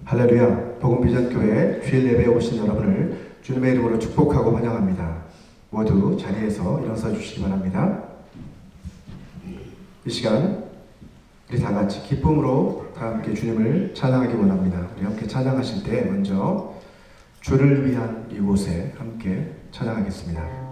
할렐루야, 복음비전교회 주일 예배에 오신 여러분을 주님의 이름으로 축복하고 환영합니다. 모두 자리에서 일어서 주시기 바랍니다. 이 시간 우리 다 같이 기쁨으로 다 함께 주님을 찬양하기 원합니다. 우리 함께 찬양하실 때 먼저 주를 위한 이곳에 함께 찬양하겠습니다.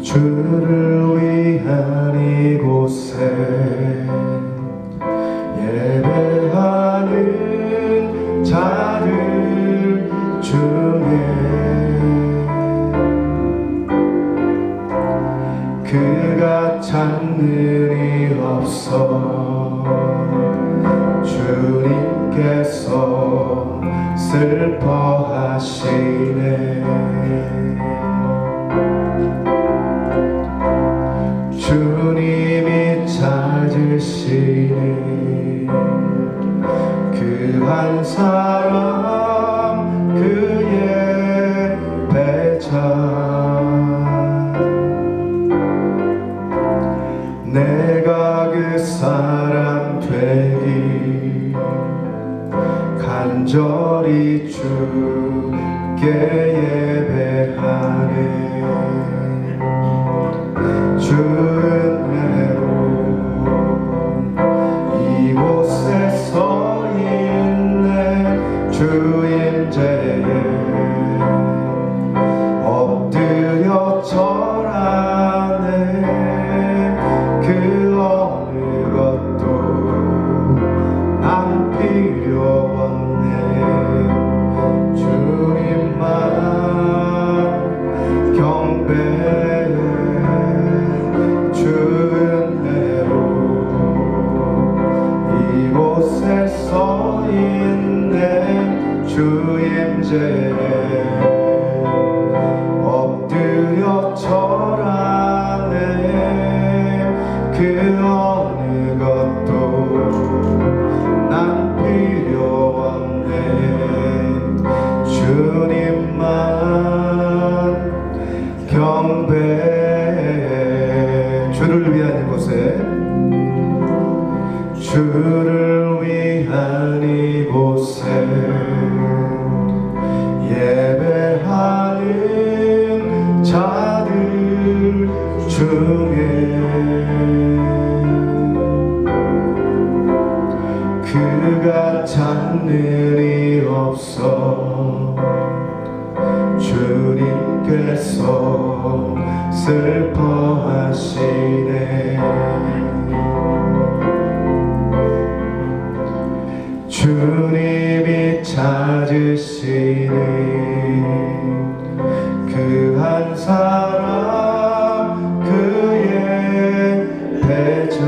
주를 위한 이곳에 예배하는 자들 중에 그가 찾는 일 없어 주님께서 슬퍼하시네. 주님이 찾으시네. 그 한 사람 그의 배자 내가 그 사람 되기 간절히 주께 예배하네. 주 은혜로 이곳에 서 있네. 주 임재에 엎드려 절하네. 그 어느 것도 난 필요 없네. 주님만 경배해. 주 은혜로 이곳에 서 있네. 주 임재에 엎드려 절하네. 그 어느 것도 난 필요 없네. 주님만 경배해. 주를 위한 이곳에 주를 위한 이곳에 예배하는 자들 중에 그가 찾는 일 없어 주님께서 슬퍼하시네. 주님이 찾으시네. 그 한 사람 그의 배자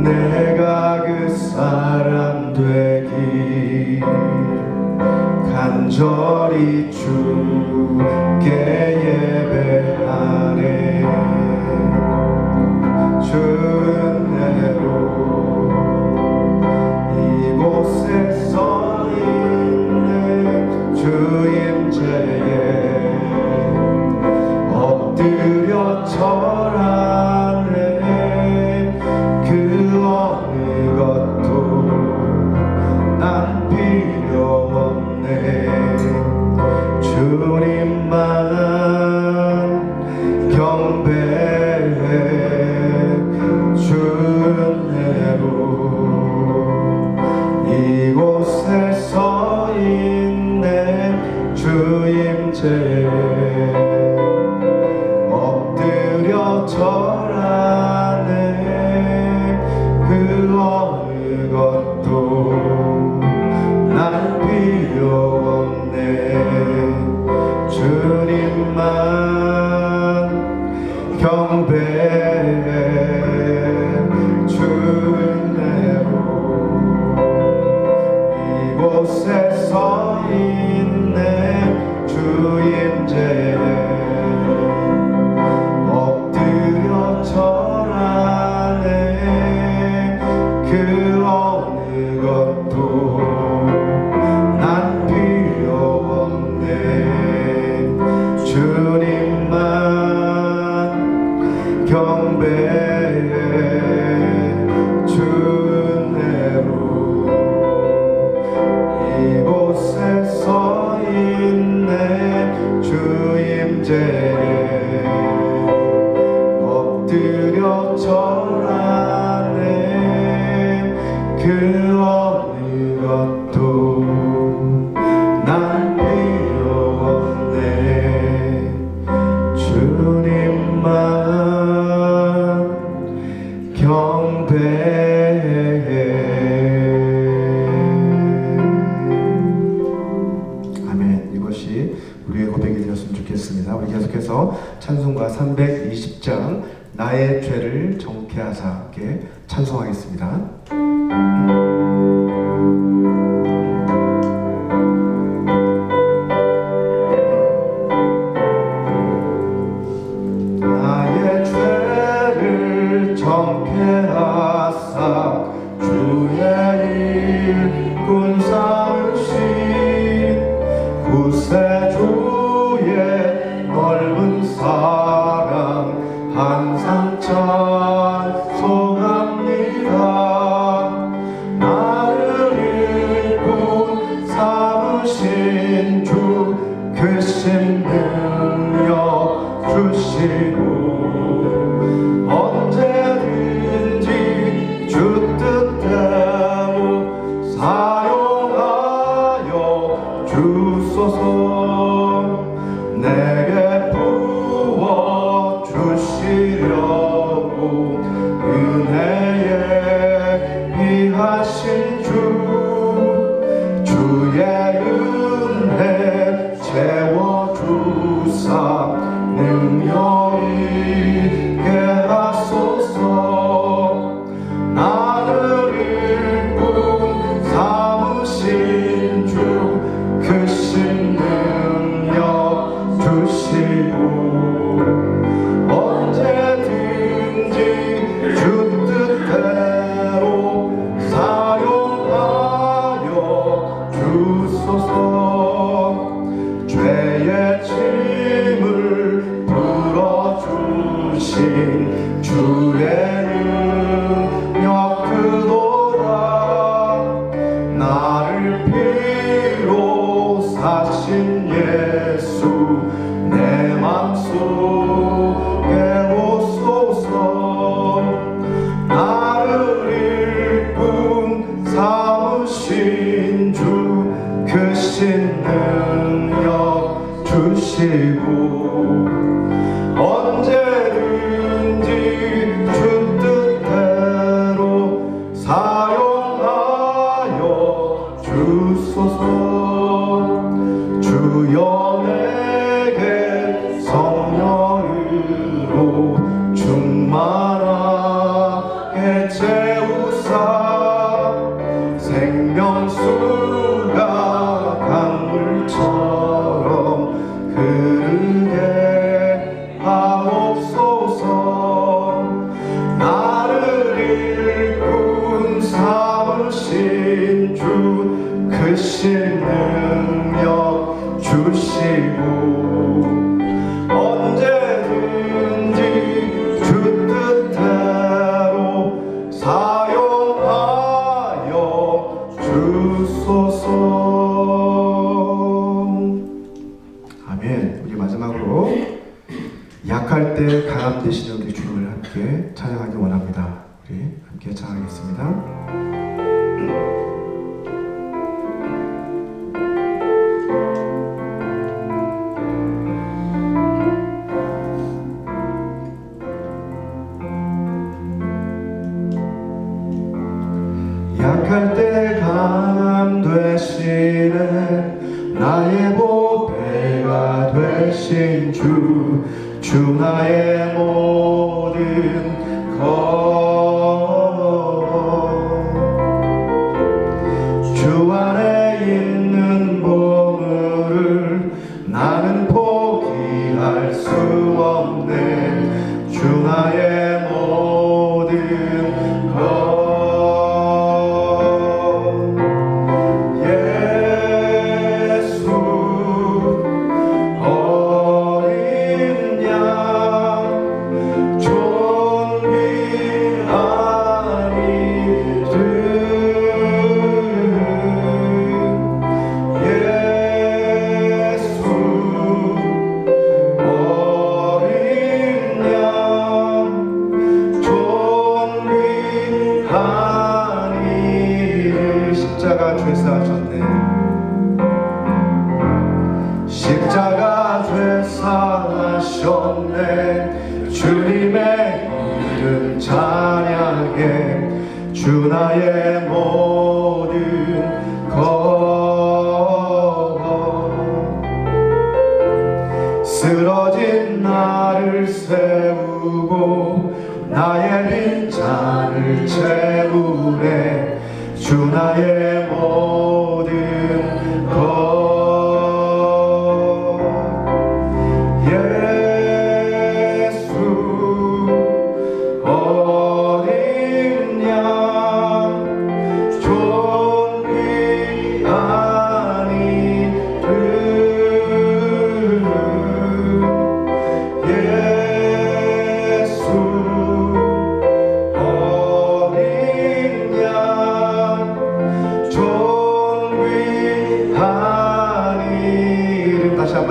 내가 그 사람 되기 간절히 주께 예배하네. 주 은혜로 그 어느 것도 난 필요 없네. 주님만 경배해. 주 은혜로 이곳에 서 있네. 주 임재에 엎드려 절하네. 그 어느 것도 난 필요 없네. 주님만 경배해. 아멘. 이것이 우리의 고백이 되었으면 좋겠습니다. 우리 계속해서 찬송가 320장 나의 죄를 정케하사 함께 찬송하겠습니다. 나의 죄를 정케하사 주의 일꾼 삼으신 구세주의 넓은 사랑 항상 찬송합니다. 나를 일꾼 삼으신 주 크신 능력 주시고 언제든지 주 뜻대로 사용하여 주소서. 내게 부어 주시려고 은혜에 비하신 주의 은혜 채워주사 능력 있게 하소서. 나를 일꾼 삼으신 주 크신 능력 주시고 언제든지 주 뜻대로 사용하여 주소서. 죄의 짐을 풀어주신 주의 능력 크도다. 나를 피로 사신 예수 내 맘속에 오소서. 나를 일꾼 삼으신 주 크신 능력 주시고 언제든지 주 뜻대로 사용하여 주소서. 주여 내게 성령으로 충만하게 채우사 생명수가 강물처럼 흐르게 하옵소서. 나를 일꾼 삼으신 주 크신 능력 주시고 언제든지 주 뜻대로 사용하여 주소서. 아멘. 우리 마지막으로 약할 때 강함 되시는 우리 주를 함께 찬양하기 원합니다. 우리 함께 찬양하겠습니다. 약할 때 강함 되시네. 나의 보배가 되신 주 나의 모든 것. 주 안에 있는 보물을 나는 포기할 수 없네. 주 나의 모든 것. 주 나의 모든 것 쓰러진 나를 세우고 나의 빈잔을 채우네 주 나의 모든 것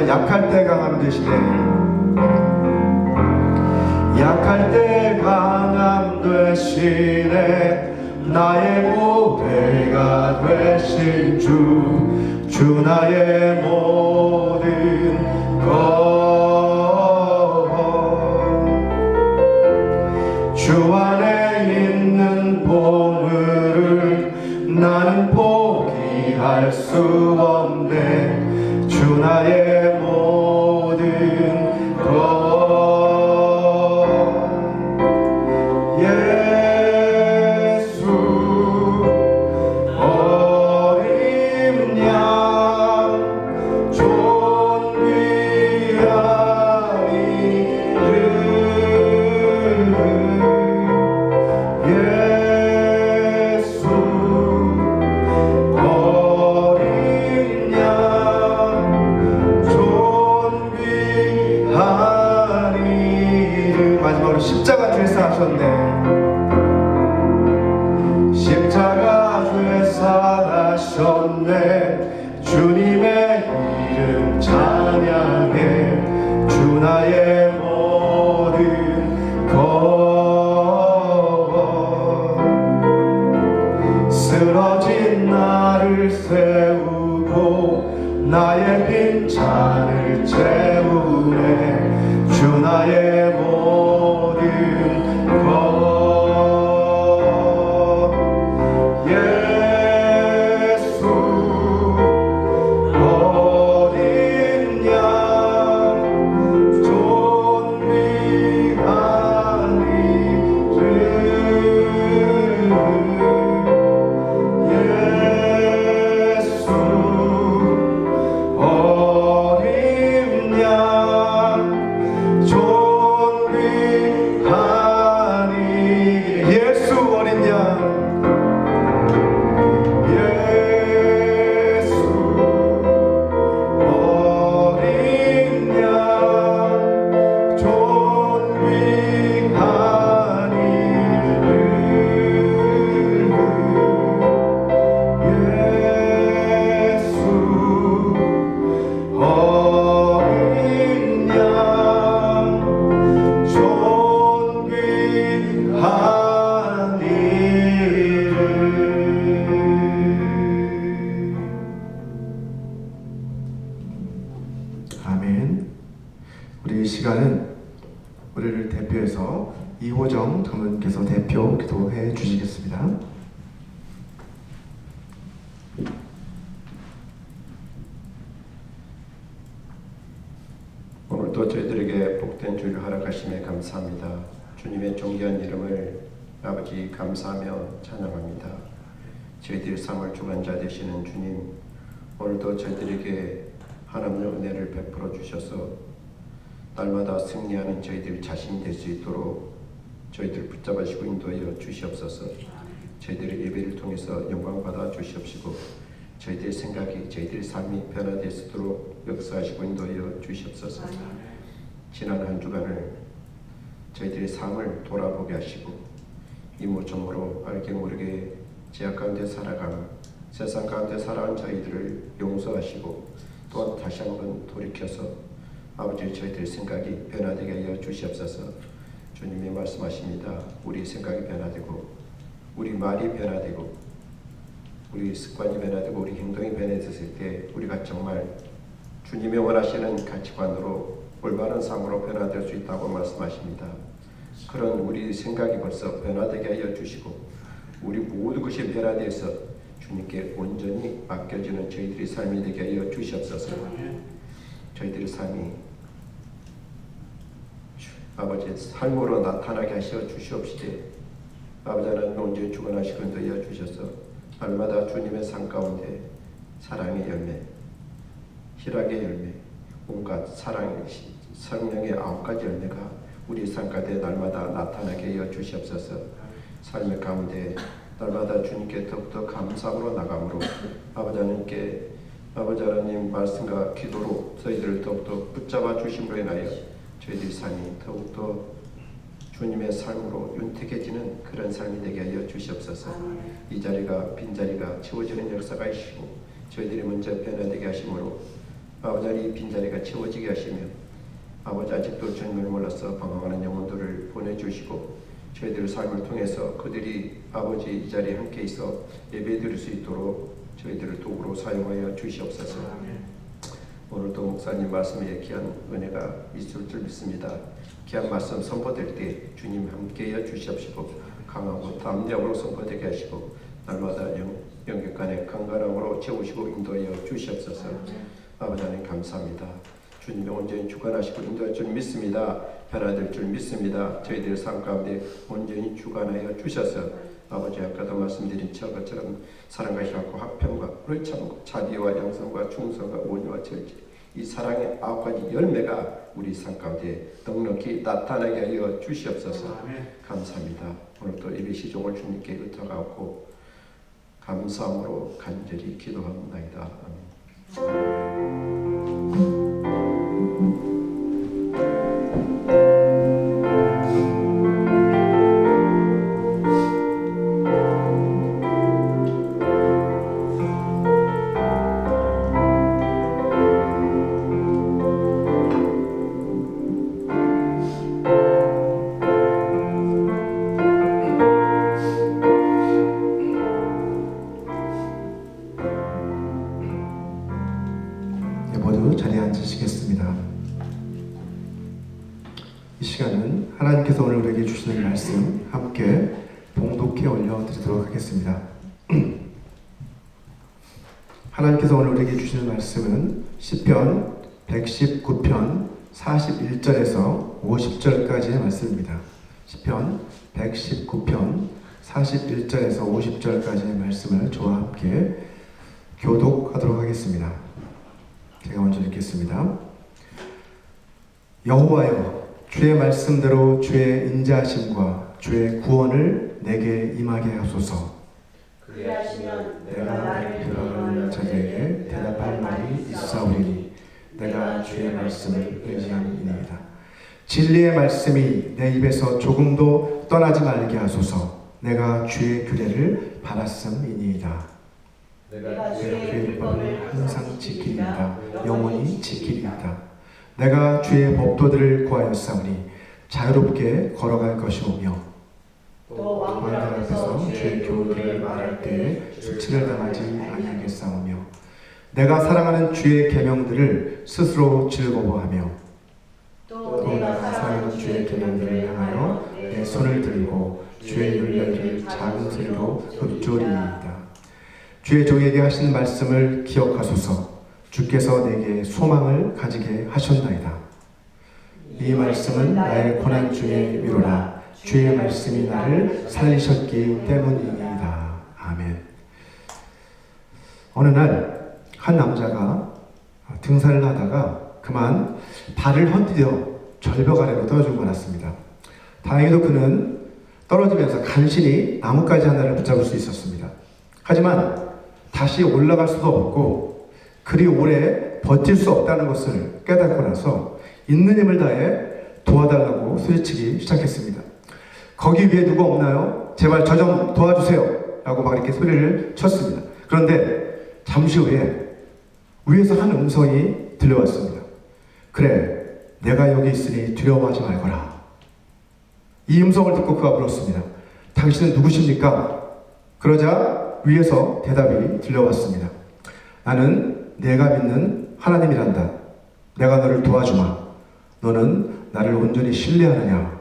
약할 때 강함 되시네 약할 때 강함 되시네 나의 보배가 되신 주 나의 모든 것 주 안에 있는 보물을 나는 포기할 수 없네 주 나의 모든 것 예수 어린 양 존귀한 이름 예수 어린 양 마지막으로 십자가 죄사하셨네 십자가 죄사하셨네 주님의 이름 찬양해 주 나의 모든 것 쓰러진 나를 세우고 나의 빈잔을 채우네 주 나의 모든 것 예수 어린 양 존귀한 이름 예수 어린 양 존귀한 이름 예수 어린 양 예수 어린 양 존귀한 이름 예수 어린 양 존귀한 이름 아멘. 우리 이 시간은 우리를 대표해서 이호정 장로님께서 대표 기도해 주시겠습니다. 오늘도 저희들에게 복된 주를 허락하심에 감사합니다. 주님의 존귀한 이름을 아버지 감사하며 찬양합니다. 저희들의 삶을 주관자 되시는 주님, 오늘도 저희들에게 하나님의 은혜를 베풀어 주셔서 날마다 승리하는 저희들 자신이 될 수 있도록 저희들 붙잡으시고 인도하여 주시옵소서. 저희들의 예배를 통해서 영광 받아 주시옵시고 저희들의 생각이 저희들의 삶이 변화될 수 있도록 역사하시고 인도하여 주시옵소서. 지난 한 주간을 저희들의 삶을 돌아보게 하시고 이모저모로 알게 모르게 죄악 가운데 살아감 세상 가운데 살아온 저희들을 용서하시고 또한 다시 한번 돌이켜서 아버지 저희들의 생각이 변화되게 하여 주시옵소서. 주님이 말씀하십니다. 우리 생각이 변화되고 우리 말이 변화되고 우리 습관이 변화되고 우리 행동이 변화됐을 때 우리가 정말 주님이 원하시는 가치관으로 올바른 삶으로 변화될 수 있다고 말씀하십니다. 그런 우리 생각이 벌써 변화되게 하여 주시고 우리 모든 것이 멸하되어서 주님께 온전히 맡겨지는 저희들의 삶이 되게 하여 주시옵소서. 저희들의 삶이 아버지의 삶으로 나타나게 하시어 주시옵시되 아버지 하나님 온전히 주관하시고 인도하여 주셔서 날마다 주님의 삶 가운데 사랑의 열매, 희락의 열매, 온갖 사랑의 성령의 9가지 열매가 우리 삶 가운데 날마다 나타나게 하여 주시옵소서. 삶의 가운데 날마다 주님께 더욱더 감사함으로 나감으로 아버지 하나님께 아버지 하나님 말씀과 기도로 저희들을 더욱더 붙잡아 주심으로 인하여 저희들의 삶이 더욱더 주님의 삶으로 윤택해지는 그런 삶이 되게 하여 주시옵소서. 이 자리가 빈자리가 채워지는 역사가 있시고 저희들이 먼저 변화되게 하심으로 아버지 이 빈자리가 채워지게 하시며 아버지 아직도 주님을 몰라서 방황하는 영혼들을 보내주시고 저희들의 삶을 통해서 그들이 아버지 이 자리에 함께 있어 예배드릴 수 있도록 저희들을 도구로 사용하여 주시옵소서. 오늘도 목사님 말씀에 귀한 은혜가 있을 줄 믿습니다. 귀한 말씀 선포될 때 주님 함께하여 주시옵시고 강하고 담대함으로 선포되게 하시고 날마다 영객간의 강건함으로 채우시고 인도하여 주시옵소서. 아버지 하나님 감사합니다. 주님이 온전히 주관하시고 인도할 줄 믿습니다. 변화될 줄 믿습니다. 저희들의 삶 가운데 온전히 주관하여 주셔서 아버지 아까도 말씀드린 것처럼 사랑과 희락과 화평과 불을 참고 자비와 양성과 충성과 온유와 절제 이 사랑의 9가지 열매가 우리 삶 가운데 넉넉히 나타나게 하여 주시옵소서. 감사합니다. 오늘도 예배 시종을 주님께 의탁하고 감사함으로 간절히 기도합니다. 아멘. 모두 자리에 앉으시겠습니다. 이 시간은 하나님께서 오늘 우리에게 주시는 말씀 함께 봉독해 올려드리도록 하겠습니다. 하나님께서 오늘 우리에게 주시는 말씀은 시편 119편 41절에서 50절까지의 말씀입니다. 시편 119편 41절에서 50절까지의 말씀을 저와 함께 교독하도록 하겠습니다. 제가 먼저 읽겠습니다. 여호와여, 주의 말씀대로 주의 인자하심과 주의 구원을 내게 임하게 하소서. 그리하시면 내가 나를 비방하는 자들에게 대답할 말이 있사오리니 내가 주의 말씀을 의지함이니이다. 진리의 말씀이 내 입에서 조금도 떠나지 말게 하소서. 내가 주의 규례를 받았음이니이다. 내가 주의 율법을 항상 지키리이다. 영원히 지키리이다. 내가 주의 법도들을 구하였사오니 자유롭게 걸어갈 것이오며 또 왕들 앞에서 주의 교훈을 말할 때에 수치를 당하지 아니하겠사오며 내가 사랑하는 주의 계명들을 스스로 즐거워하며 또 내가 사랑하는 주의 계명들을 향하여 내 손을 들고 주의 윤례를 작은 소리로 읊조리이다. 주의 종에게 하신 말씀을 기억하소서. 주께서 내게 소망을 가지게 하셨나이다. 이 말씀은 나의 고난 중의 위로라. 주의 말씀이 나를 살리셨기 때문이니이다. 아멘. 어느 날 한 남자가 등산을 하다가 그만 발을 헛디뎌 절벽 아래로 떨어지고 말았습니다. 다행히도 그는 떨어지면서 간신히 나뭇가지 하나를 붙잡을 수 있었습니다. 하지만 다시 올라갈 수도 없고 그리 오래 버틸 수 없다는 것을 깨닫고 나서 있는 힘을 다해 도와달라고 소리치기 시작했습니다. 거기 위에 누가 없나요? 제발 저 좀 도와주세요 라고 막 이렇게 소리를 쳤습니다. 그런데 잠시 후에 위에서 한 음성이 들려왔습니다. 그래, 내가 여기 있으니 두려워하지 말거라. 이 음성을 듣고 그가 물었습니다. 당신은 누구십니까? 그러자 위에서 대답이 들려왔습니다. 나는 내가 믿는 하나님이란다. 내가 너를 도와주마. 너는 나를 온전히 신뢰하느냐?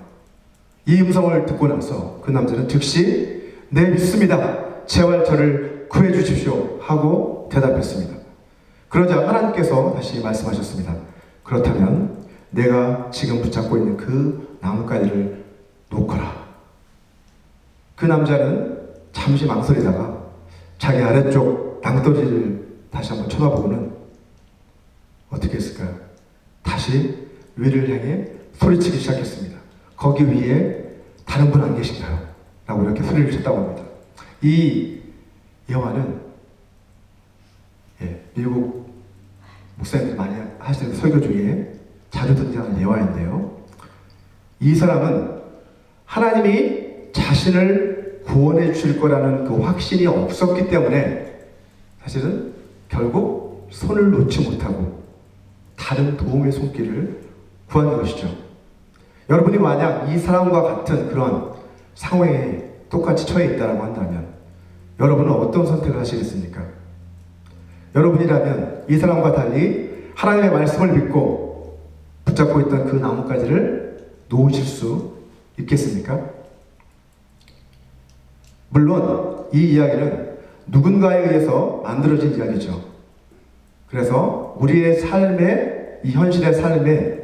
이 음성을 듣고 나서 그 남자는 즉시 네, 믿습니다. 제발 저를 구해 주십시오. 하고 대답했습니다. 그러자 하나님께서 다시 말씀하셨습니다. 그렇다면 내가 지금 붙잡고 있는 그 나뭇가지를 놓거라. 그 남자는 잠시 망설이다가 자기 아래쪽 낭떠러지를 다시 한번 쳐다보고는 어떻게 했을까요? 다시 위를 향해 소리치기 시작했습니다. 거기 위에 다른 분 안 계신가요? 라고 이렇게 소리를 쳤다고 합니다. 이 영화는 미국 목사님들이 많이 하시는 설교 중에 자주 등장하는 예화인데요. 이 사람은 하나님이 자신을 구원해 주실 거라는 그 확신이 없었기 때문에 사실은 결국 손을 놓지 못하고 다른 도움의 손길을 구하는 것이죠. 여러분이 만약 이 사람과 같은 그런 상황에 똑같이 처해 있다고 한다면 여러분은 어떤 선택을 하시겠습니까? 여러분이라면 이 사람과 달리 하나님의 말씀을 믿고 붙잡고 있던 그 나뭇가지를 놓으실 수 있겠습니까? 물론 이 이야기는 누군가에 의해서 만들어진 이야기죠. 그래서 우리의 삶에, 이 현실의 삶에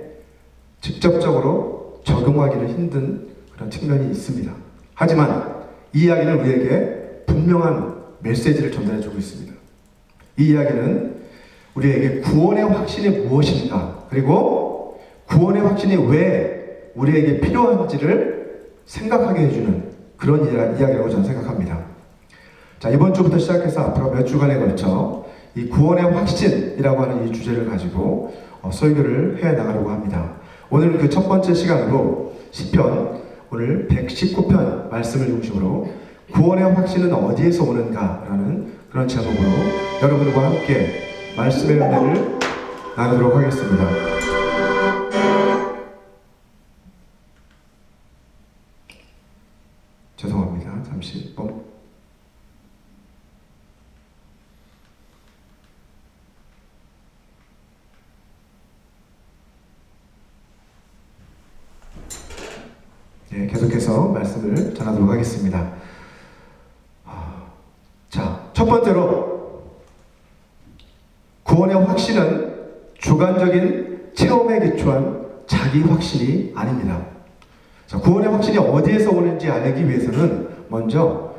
직접적으로 적용하기는 힘든 그런 측면이 있습니다. 하지만 이 이야기는 우리에게 분명한 메시지를 전달해주고 있습니다. 이 이야기는 우리에게 구원의 확신이 무엇인가, 그리고 구원의 확신이 왜 우리에게 필요한지를 생각하게 해주는 그런 이야기라고 저는 생각합니다. 자, 이번 주부터 시작해서 앞으로 몇 주간에 걸쳐 이 구원의 확신이라고 하는 이 주제를 가지고 설교를 해 나가려고 합니다. 오늘 그 첫 번째 시간으로 시편 오늘 119편 말씀을 중심으로 구원의 확신은 어디에서 오는가라는 그런 제목으로 여러분과 함께 말씀의 은혜를 나누도록 하겠습니다. 죄송합니다. 잠시 계속해서 말씀을 전하도록 하겠습니다. 자, 첫 번째로 구원의 확신은 주관적인 체험에 기초한 자기 확신이 아닙니다. 자, 구원의 확신이 어디에서 오는지 알기 위해서는 먼저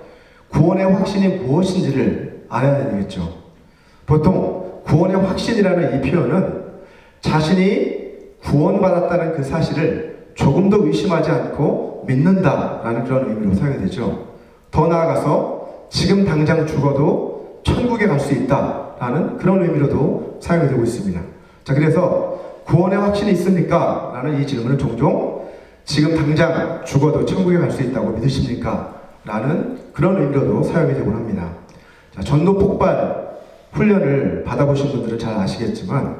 구원의 확신이 무엇인지를 알아야 되겠죠. 보통 구원의 확신이라는 이 표현은 자신이 구원받았다는 그 사실을 조금도 의심하지 않고 믿는다라는 그런 의미로 사용이 되죠. 더 나아가서 지금 당장 죽어도 천국에 갈 수 있다라는 그런 의미로도 사용이 되고 있습니다. 자, 그래서 구원의 확신이 있습니까? 라는 이 질문은 종종 지금 당장 죽어도 천국에 갈 수 있다고 믿으십니까? 라는 그런 의미로도 사용이 되곤 합니다. 자, 전도 폭발 훈련을 받아보신 분들은 잘 아시겠지만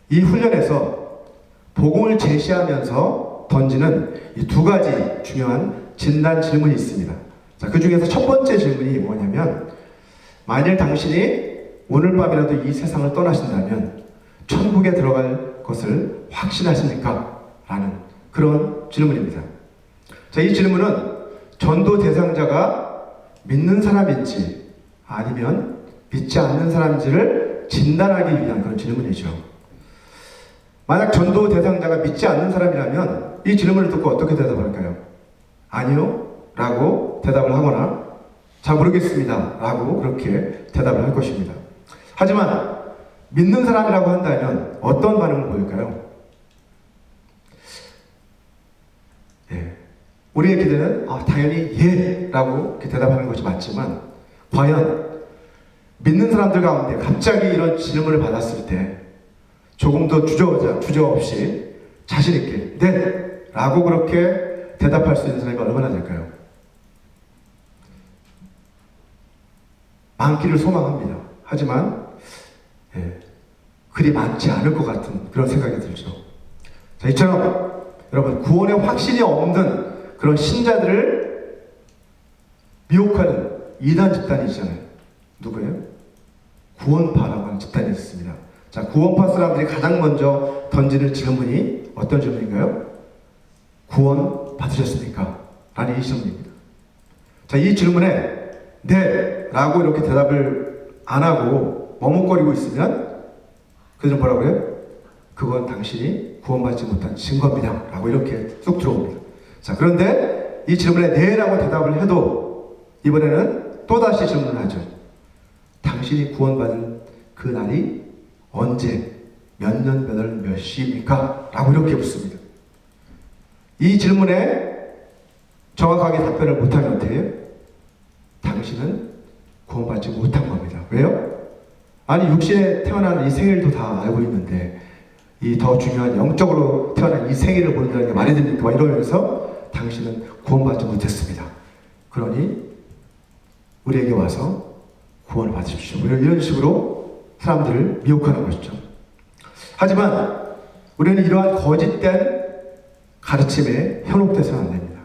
이 훈련에서 복음을 제시하면서 던지는 이 두 가지 중요한 진단 질문이 있습니다. 자, 그 중에서 첫 번째 질문이 뭐냐면, 만일 당신이 오늘 밤이라도 이 세상을 떠나신다면 천국에 들어갈 것을 확신하십니까? 라는 그런 질문입니다. 자, 이 질문은 전도 대상자가 믿는 사람인지 아니면 믿지 않는 사람인지를 진단하기 위한 그런 질문이죠. 만약 전도 대상자가 믿지 않는 사람이라면 이 질문을 듣고 어떻게 대답할까요? 아니요 라고 대답을 하거나 잘 모르겠습니다 라고 그렇게 대답을 할 것입니다. 하지만 믿는 사람이라고 한다면 어떤 반응을 보일까요? 우리의 기대는 당연히 예 라고 이렇게 대답하는 것이 맞지만, 과연 믿는 사람들 가운데 갑자기 이런 질문을 받았을 때 조금 더 주저 없이 자신 있게 네 라고 그렇게 대답할 수 있는 사람이 얼마나 될까요? 많기를 소망합니다. 하지만 그리 많지 않을 것 같은 그런 생각이 들죠. 자, 이처럼 여러분, 구원의 확신이 없는 그런 신자들을 미혹하는 이단 집단이 있잖아요. 누구예요? 구원파라고 하는 집단이 있습니다. 자, 구원파 사람들이 가장 먼저 던지는 질문이 어떤 질문인가요? 구원 받으셨습니까? 라는 이 질문입니다. 자, 이 질문에 네 라고 이렇게 대답을 안 하고 머뭇거리고 있으면 그들은 뭐라고 해요? 그건 당신이 구원받지 못한 증거입니다 라고 이렇게 쑥 들어옵니다. 자, 그런데 이 질문에 네 라고 대답을 해도 이번에는 또다시 질문을 하죠. 당신이 구원받은 그 날이 언제, 몇 년, 몇 월, 몇 시입니까? 라고 이렇게 묻습니다. 이 질문에 정확하게 답변을 못하면 어떻게 해요? 당신은 구원받지 못한 겁니다. 왜요? 아니, 육신에 태어난 이 생일도 다 알고 있는데 이 더 중요한 영적으로 태어난 이 생일을 모른다는 게 말이 됩니까? 막 이러면서 당신은 구원받지 못했습니다. 그러니 우리에게 와서 구원을 받으십시오. 이런 식으로 사람들을 미혹하는 것이죠. 하지만 우리는 이러한 거짓된 가르침에 현혹돼서는 안 됩니다.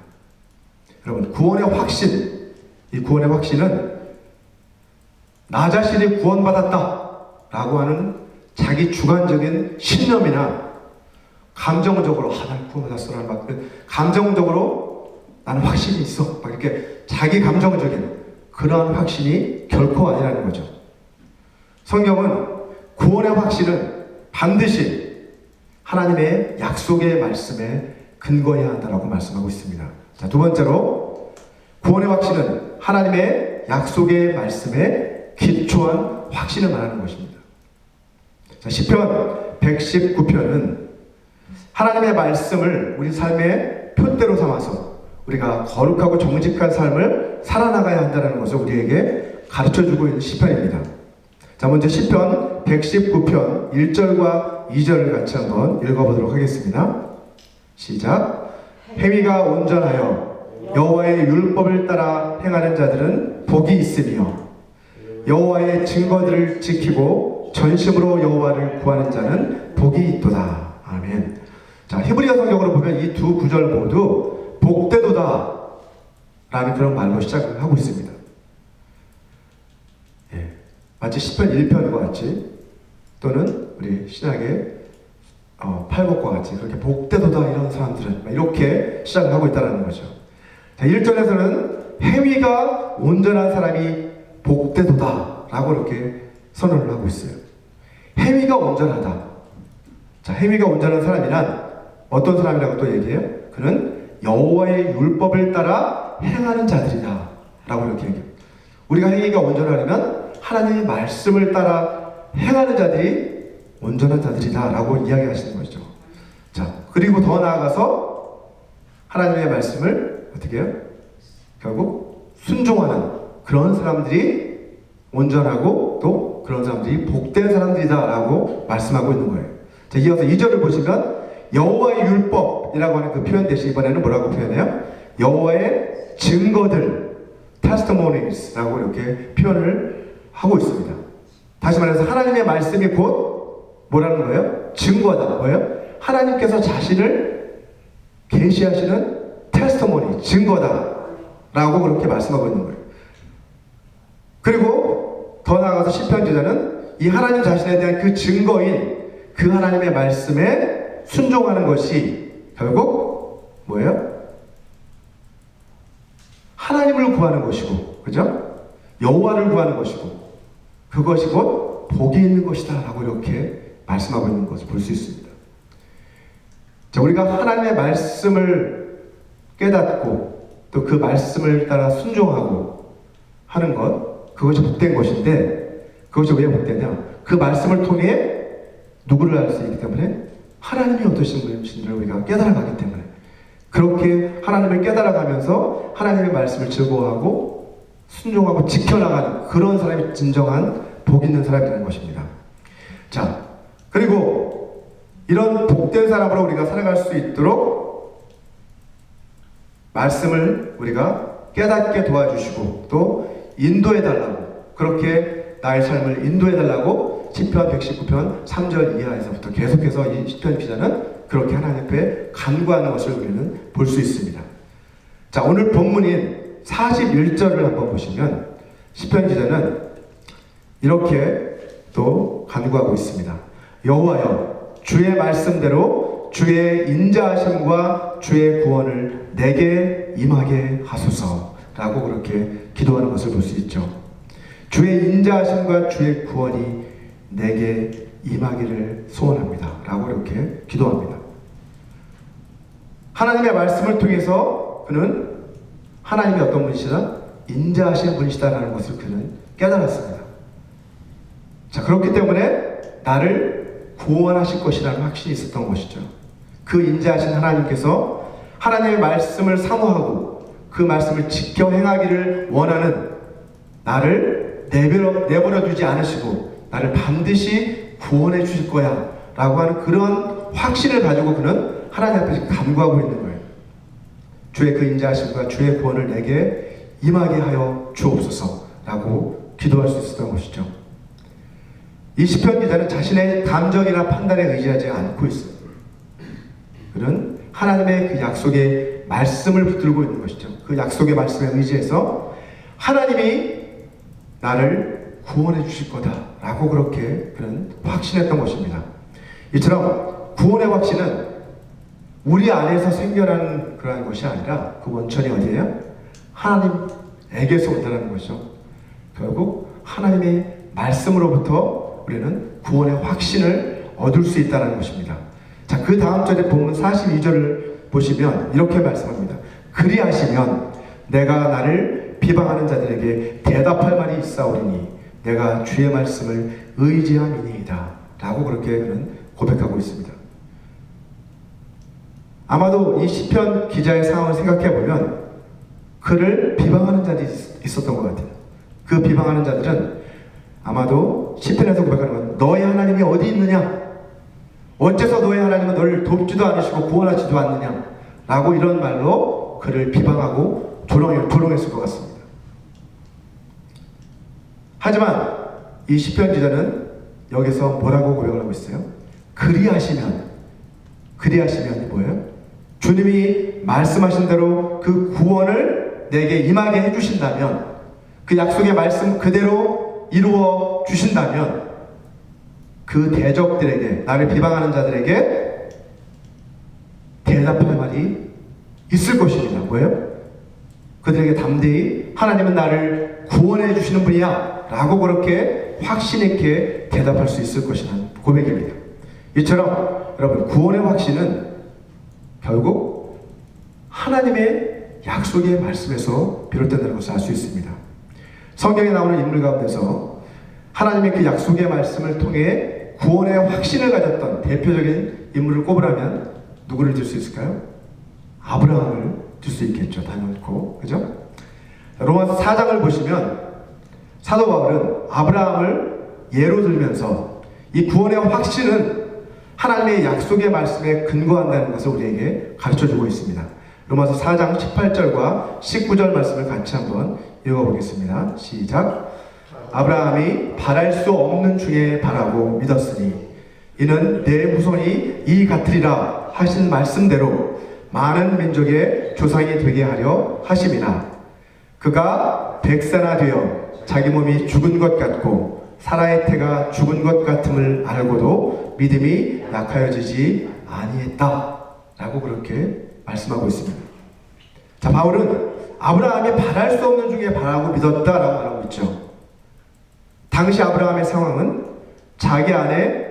여러분, 구원의 확신, 이 구원의 확신은 나 자신이 구원받았다 라고 하는 자기 주관적인 신념이나 감정적으로 난 구원받았어 라는 막 감정적으로 나는 확신이 있어 막 이렇게 자기 감정적인 그러한 확신이 결코 아니라는 거죠. 성경은 구원의 확신은 반드시 하나님의 약속의 말씀에 근거해야 한다라고 말씀하고 있습니다. 자, 두 번째로 구원의 확신은 하나님의 약속의 말씀에 기초한 확신을 말하는 것입니다. 자, 시편 119편은 하나님의 말씀을 우리 삶의 표대로 삼아서 우리가 거룩하고 정직한 삶을 살아나가야 한다는 것을 우리에게 가르쳐주고 있는 시편입니다. 자, 먼저 시편 119편 1절과 2절을 같이 한번 읽어보도록 하겠습니다. 시작. 행위가 온전하여 여호와의 율법을 따라 행하는 자들은 복이 있으며 여호와의 증거들을 지키고 전심으로 여호와를 구하는 자는 복이 있도다. 아멘. 자, 히브리어 성경으로 보면 이 두 구절 모두 복되도다 라는 그런 말로 시작을 하고 있습니다. 예, 마치 시편 1편과 같이 또는 우리 신약의 팔복과 같이 그렇게 복되도다 이런 사람들은 이렇게 시작을 하고 있다는 거죠. 자, 1절에서는 행위가 온전한 사람이 복되도다 라고 이렇게 선언을 하고 있어요. 행위가 온전하다. 자, 행위가 온전한 사람이란 어떤 사람이라고 또 얘기해요? 그는 여호와의 율법을 따라 행하는 자들이다 라고 이렇게 얘기해요. 우리가 행위가 온전하려면 하나님의 말씀을 따라 행하는 자들이 온전한 자들이다 라고 이야기하시는 것이죠. 자, 그리고 더 나아가서 하나님의 말씀을 어떻게 해요? 결국 순종하는 그런 사람들이 온전하고 또 그런 사람들이 복된 사람들이다 라고 말씀하고 있는 거예요. 자, 이어서 2절을 보시면 여호와의 율법이라고 하는 그 표현 대신 이번에는 뭐라고 표현해요? 여호와의 증거들, testimonies라고 이렇게 표현을 하고 있습니다. 다시 말해서 하나님의 말씀이 곧 뭐라는 거예요? 증거다. 뭐예요? 하나님께서 자신을 계시하시는 테스토모니, 증거다 라고 그렇게 말씀하고 있는 거예요. 그리고 더 나아가서 시편 기자는 이 하나님 자신에 대한 그 증거인 그 하나님의 말씀에 순종하는 것이 결국 뭐예요? 하나님을 구하는 것이고, 그죠? 여호와를 구하는 것이고, 그것이 곧 복이 있는 것이다 라고 이렇게 말씀하고 있는 것을 볼 수 있습니다. 자, 우리가 하나님의 말씀을 깨닫고 또 그 말씀을 따라 순종하고 하는 것, 그것이 복된 것인데, 그것이 왜 복되냐? 그 말씀을 통해 누구를 알 수 있기 때문에 하나님이 어떠신 분이신지를 우리가 깨달아가기 때문에, 그렇게 하나님을 깨달아가면서 하나님의 말씀을 즐거워하고 순종하고 지켜나가는 그런 사람이 진정한 복 있는 사람이라는 것입니다. 자, 그리고 이런 복된 사람으로 우리가 살아갈 수 있도록 말씀을 우리가 깨닫게 도와주시고 또 인도해달라고, 그렇게 나의 삶을 인도해달라고 시편 119편 3절 이하에서부터 계속해서 이 시편 기자는 그렇게 하나님 앞에 간구하는 것을 우리는 볼 수 있습니다. 자, 오늘 본문인 41절을 한번 보시면 시편 기자는 이렇게 또 간구하고 있습니다. 여호와여, 주의 말씀대로 주의 인자하심과 주의 구원을 내게 임하게 하소서. 라고 그렇게 기도하는 것을 볼 수 있죠. 주의 인자하심과 주의 구원이 내게 임하기를 소원합니다 라고 이렇게 기도합니다. 하나님의 말씀을 통해서 그는 하나님이 어떤 분이시다? 인자하신 분이시다라는 것을 그는 깨달았습니다. 자, 그렇기 때문에 나를 구원하실 것이라는 확신이 있었던 것이죠. 그 인자하신 하나님께서 하나님의 말씀을 사모하고 그 말씀을 지켜 행하기를 원하는 나를 내버려 두지 않으시고 나를 반드시 구원해 주실 거야 라고 하는 그런 확신을 가지고 그는 하나님 앞에 간구하고 있는 거예요. 주의 그 인자하심과 주의 구원을 내게 임하게 하여 주옵소서 라고 기도할 수 있었던 것이죠. 이 시편 기자는 자신의 감정이나 판단에 의지하지 않고 있어요. 그는 하나님의 그 약속의 말씀을 붙들고 있는 것이죠. 그 약속의 말씀에 의지해서 하나님이 나를 구원해 주실 거다라고 그렇게 그는 확신했던 것입니다. 이처럼 구원의 확신은 우리 안에서 생겨나는 그러한 것이 아니라 그 원천이 어디예요? 하나님에게서 온다는 것이죠. 결국 하나님의 말씀으로부터 우리는 구원의 확신을 얻을 수 있다는 것입니다. 자, 그 다음 절에 보면 42절을 보시면 이렇게 말씀합니다. 그리하시면 내가 나를 비방하는 자들에게 대답할 말이 있사오리니 내가 주의 말씀을 의지함이니이다 라고 그렇게 그는 고백하고 있습니다. 아마도 이 시편 기자의 상황을 생각해 보면 그를 비방하는 자들이 있었던 것 같아요. 그 비방하는 자들은 아마도 시편에서 고백하는 건 너의 하나님이 어디 있느냐? 어째서 너의 하나님은 너를 돕지도 않으시고 구원하지도 않느냐? 라고 이런 말로 그를 비방하고 조롱했을 것 같습니다. 하지만 이 시편 기자는 여기서 뭐라고 고백을 하고 있어요? 그리하시면이 뭐예요? 주님이 말씀하신 대로 그 구원을 내게 임하게 해주신다면, 그 약속의 말씀 그대로 이루어 주신다면 그 대적들에게, 나를 비방하는 자들에게 대답할 말이 있을 것입니다. 뭐예요? 그들에게 담대히 하나님은 나를 구원해 주시는 분이야 라고 그렇게 확신 있게 대답할 수 있을 것이라는 고백입니다. 이처럼 여러분, 구원의 확신은 결국 하나님의 약속의 말씀에서 비롯된다는 것을 알 수 있습니다. 성경에 나오는 인물 가운데서 하나님의 그 약속의 말씀을 통해 구원의 확신을 가졌던 대표적인 인물을 꼽으라면 누구를 들 수 있을까요? 아브라함을 들 수 있겠죠. 당연코. 그죠? 로마서 4장을 보시면 사도 바울은 아브라함을 예로 들면서 이 구원의 확신은 하나님의 약속의 말씀에 근거한다는 것을 우리에게 가르쳐주고 있습니다. 로마서 4장 18절과 19절 말씀을 같이 한번 읽어보겠습니다. 시작. 아브라함이 바랄 수 없는 중에 바라고 믿었으니 이는 내 후손이 이 같으리라 하신 말씀대로 많은 민족의 조상이 되게 하려 하심이라. 그가 백세나 되어 자기 몸이 죽은 것 같고 사라의 태가 죽은 것 같음을 알고도 믿음이 약하여지지 아니했다 라고 그렇게 말씀하고 있습니다. 자, 바울은 아브라함이 바랄 수 없는 중에 바라고 믿었다라고 말하고 있죠. 당시 아브라함의 상황은 자기 안에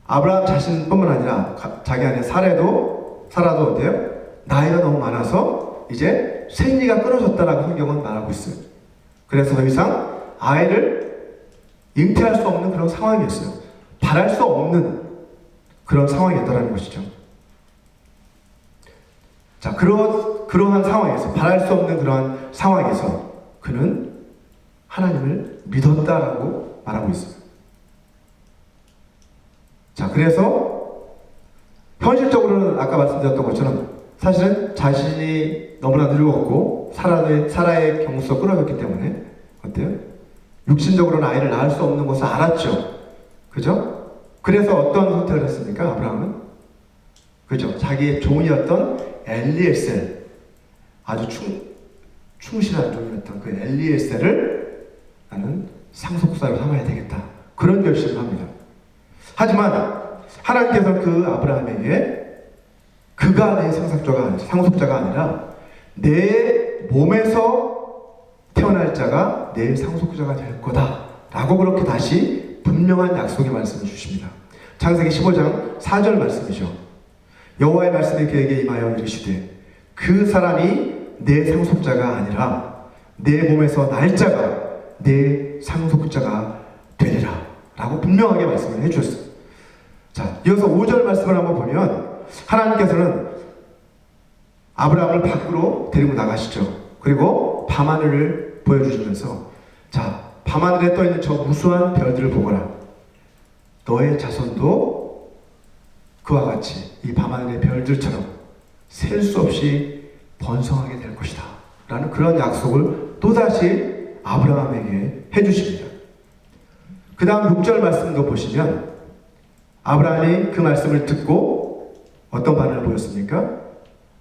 아브라함 자신뿐만 아니라 자기 안에 사라도 어때요? 나이가 너무 많아서 이제 생리가 끊어졌다라고 성경은 말하고 있어요. 그래서 더 이상 아이를 잉태할 수 없는 그런 상황이었어요. 바랄 수 없는 그런 상황이었다는 것이죠. 자, 그러한 상황에서, 바랄 수 없는 그러한 상황에서 그는 하나님을 믿었다라고 말하고 있어요. 자, 그래서 현실적으로는 아까 말씀드렸던 것처럼 사실은 자신이 너무나 늙었고 사라의 경수가 끊어졌기 때문에 어때요? 육신적으로는 아이를 낳을 수 없는 것을 알았죠. 그죠? 그래서 어떤 선택을 했습니까? 아브라함은? 그죠? 자기의 종이었던 엘리에셀, 아주 충실한 종이었던 그 엘리에셀을 나는 상속사로 삼아야 되겠다. 그런 결심을 합니다. 하지만 하나님께서 그 아브라함에게 그가 내 상속자가 아니라 내 몸에서 태어날 자가 내 상속자가 될 거다 라고 그렇게 다시 분명한 약속의 말씀을 주십니다. 창세기 15장 4절 말씀이죠. 여호와의 말씀이 그에게 임하여 이르시되 그 사람이 내 상속자가 아니라 내 몸에서 날 자가 내 상속자가 되리라 라고 분명하게 말씀을 해주셨어요. 자, 이어서 5절 말씀을 한번 보면 하나님께서는 아브라함을 밖으로 데리고 나가시죠. 그리고 밤하늘을 보여주시면서 자, 밤하늘에 떠있는 저 무수한 별들을 보거라. 너의 자손도 그와 같이 이 밤하늘의 별들처럼 셀 수 없이 번성하게 될 것이다 라는 그런 약속을 또다시 아브라함에게 해주십니다. 그 다음 6절 말씀도 보시면 아브라함이 그 말씀을 듣고 어떤 반응을 보였습니까?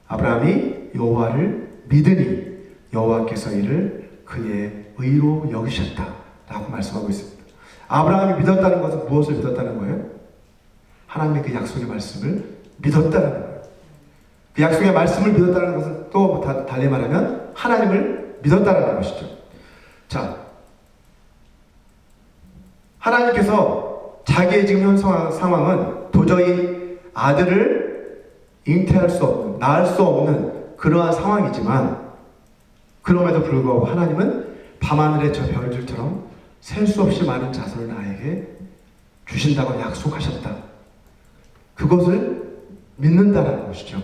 아브라함이 여호와를 믿으니 여호와께서 이를 그의 의로 여기셨다 라고 말씀하고 있습니다. 아브라함이 믿었다는 것은 무엇을 믿었다는 거예요? 하나님의 그 약속의 말씀을 믿었다는 거예요. 그 약속의 말씀을 믿었다는 것은 또 달리 말하면 하나님을 믿었다는 것이죠. 자, 하나님께서 자기의 지금 현 상황은 도저히 아들을 잉태할 수 없는, 낳을 수 없는 그러한 상황이지만 그럼에도 불구하고 하나님은 밤하늘의 저 별들처럼 셀 수 없이 많은 자손을 나에게 주신다고 약속하셨다. 그것을 믿는다는 것이죠.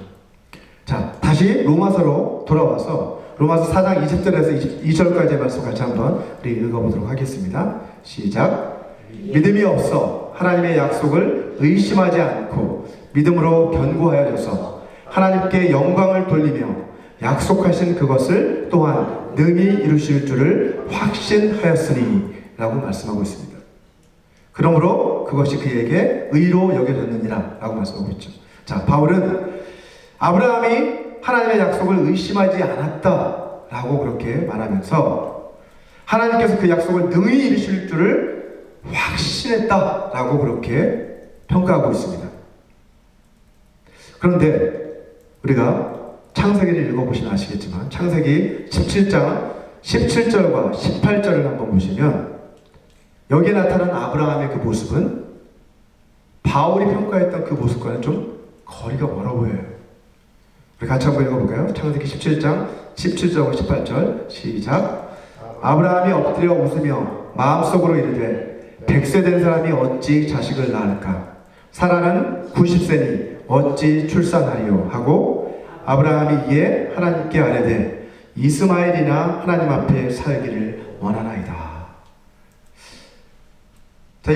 자, 다시 로마서로 돌아와서 로마서 4장 20절에서 22절까지의 말씀 같이 한번 우리 읽어보도록 하겠습니다. 시작. 믿음이 없어 하나님의 약속을 의심하지 않고 믿음으로 견고하여져서 하나님께 영광을 돌리며 약속하신 그것을 또한 능히 이루실 줄을 확신하였으니 라고 말씀하고 있습니다. 그러므로 그것이 그에게 의로 여겨졌느니라 라고 말씀하고 있죠. 자, 바울은 아브라함이 하나님의 약속을 의심하지 않았다 라고 그렇게 말하면서 하나님께서 그 약속을 능히 이루실 줄을 확신했다 라고 그렇게 평가하고 있습니다. 그런데 우리가 창세기를 읽어보시면 아시겠지만 창세기 17장 17절과 18절을 한번 보시면 여기에 나타난 아브라함의 그 모습은 바울이 평가했던 그 모습과는 좀 거리가 멀어 보여요. 우리 같이 한번 읽어볼까요? 창세기 17장 17절과 18절 시작. 아브라함이 엎드려 웃으며 마음속으로 이르되 100세 된 사람이 어찌 자식을 낳을까? 사라는 90세니 어찌 출산하리요? 하고 아브라함이 이에 하나님께 아뢰되 이스마엘이나 하나님 앞에 살기를 원하나이다. 자,